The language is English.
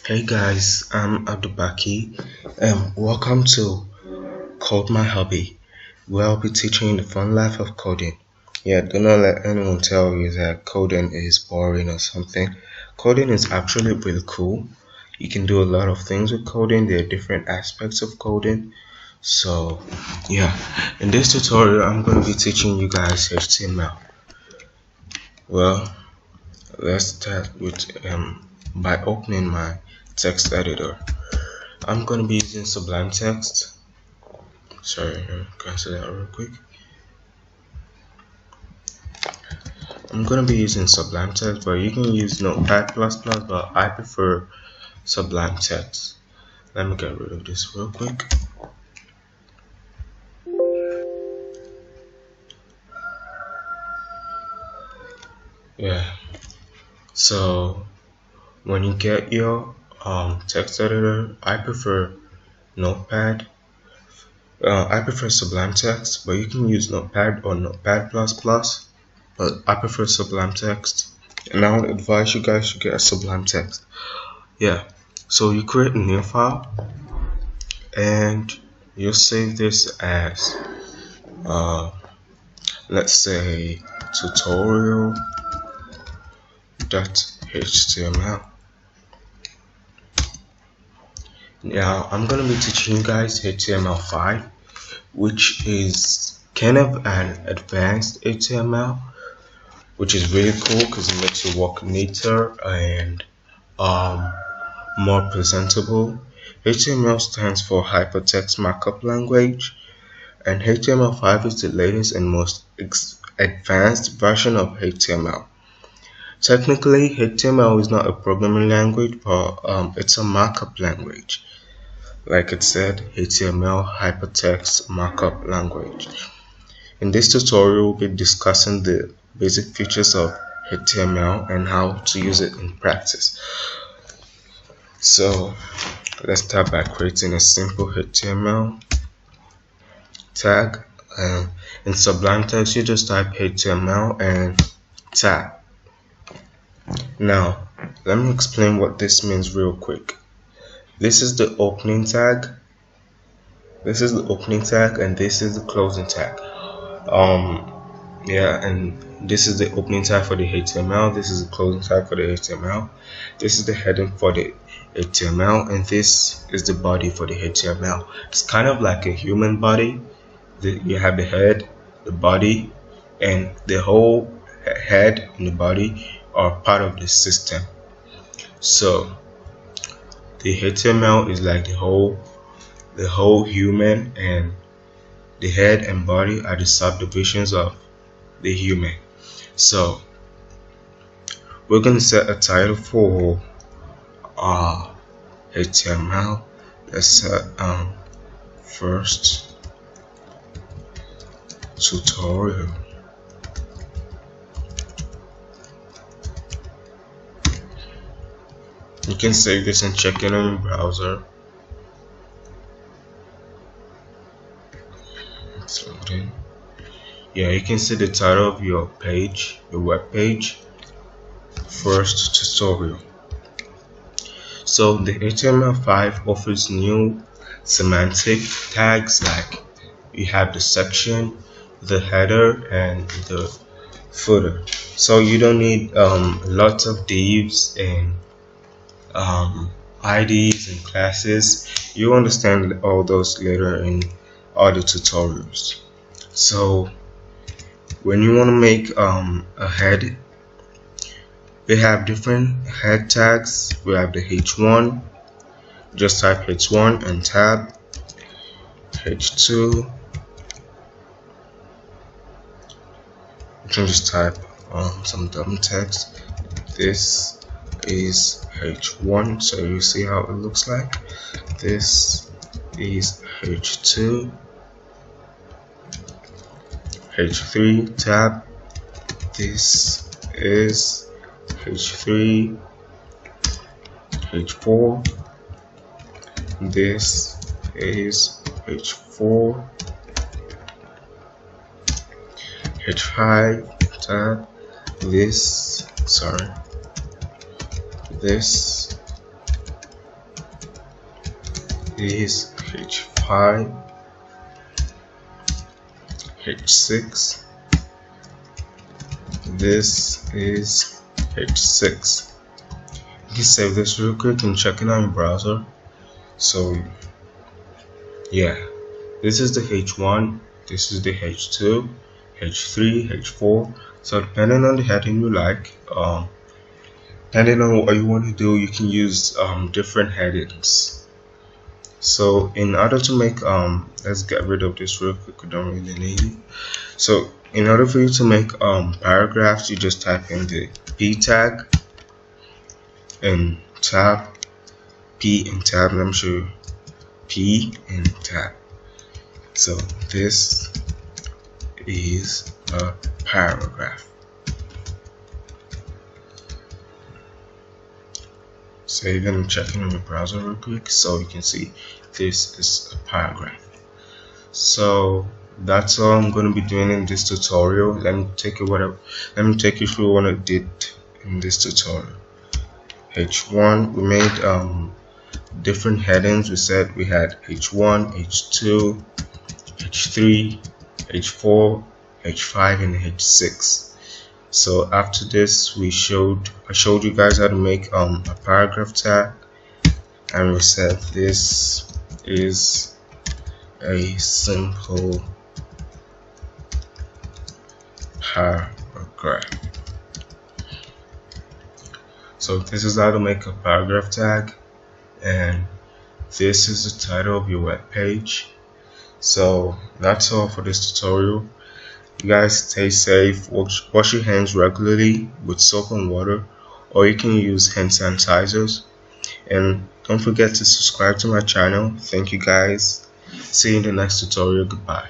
Hey guys, I'm Abdubaki and welcome to Code My Hobby, where I'll be teaching you the fun life of coding. Yeah, do not let anyone tell you that coding is boring or something. Coding is actually really cool. You can do a lot of things with coding. There are different aspects of coding. So, yeah, in this tutorial, I'm going to be teaching you guys HTML. Well, let's start with by opening my text editor. I'm going to be using Sublime Text. Sorry, cancel that real quick. I'm going to be using Sublime Text, but you can use Notepad++, but I prefer Sublime Text. Let me get rid of this real quick. Yeah, so when you get your text editor, I prefer Notepad. I prefer Sublime Text, but you can use Notepad or Notepad++. But I prefer Sublime Text, and I would advise you guys to get a Sublime Text. Yeah, so you create a new file, and you save this as, let's say, tutorial.html. Now I'm gonna be teaching you guys HTML5, which is kind of an advanced HTML, which is really cool because it makes your work neater and more presentable. HTML stands for Hypertext Markup Language, and HTML5 is the latest and most advanced version of HTML. Technically, HTML is not a programming language, but it's a markup language. Like it said, HTML Hypertext Markup Language. In this tutorial, we'll be discussing the basic features of HTML and how to use it in practice. So let's start by creating a simple HTML tag. In Sublime Text, you just type HTML and tag. Now, let me explain what this means real quick. This is the opening tag. This is the opening tag, and this is the closing tag. Yeah, and this is the opening tag for the HTML. This is the closing tag for the HTML. This is the heading for the HTML, and this is the body for the HTML. It's kind of like a human body. You have the head, the body, and the whole head and the body are part of the system. So the HTML is like the whole human, and the head and body are the subdivisions of the human. So we're going to set a title for HTML. Let's set first tutorial. You can save this and check it on your browser. It's loading. Yeah, you can see the title of your page, your web page, first tutorial. So the HTML5 offers new semantic tags, like you have the section, the header, and the footer. So you don't need lots of divs and IDs and classes. You understand all those later in other tutorials. So when you want to make a head, we have different head tags. We have the H1, just type H1 and tab. H2, you can just type some dumb text. This is H1, so you see how it looks like. This is H2, H3 tab. This is H3, H4. This is H4, H5 tab. This is H5, H6. This is H6. You can save this real quick and check it out in your browser. So yeah, this is the H1, this is the H2, H3, H4. So depending on the heading you like, depending on what you want to do, you can use different headings. So in order to make let's get rid of this real quick, we don't really need it. So in order for you to make paragraphs, you just type in the P tag and tab, P and tab. Let me show you. P and tab. So this is a paragraph. So you're gonna check in your browser real quick so you can see this is a paragraph. So that's all I'm gonna be doing in this tutorial. Let me take you through what I did in this tutorial. H1, we made different headings. We said we had H1, H2, H3, H4, H5, and H6. So after this, I showed you guys how to make a paragraph tag, and we said this is a simple paragraph. So this is how to make a paragraph tag, and this is the title of your web page. So that's all for this tutorial. You guys stay safe, wash your hands regularly with soap and water, or you can use hand sanitizers, and don't forget to subscribe to my channel. Thank you guys. See you in the next tutorial. Goodbye.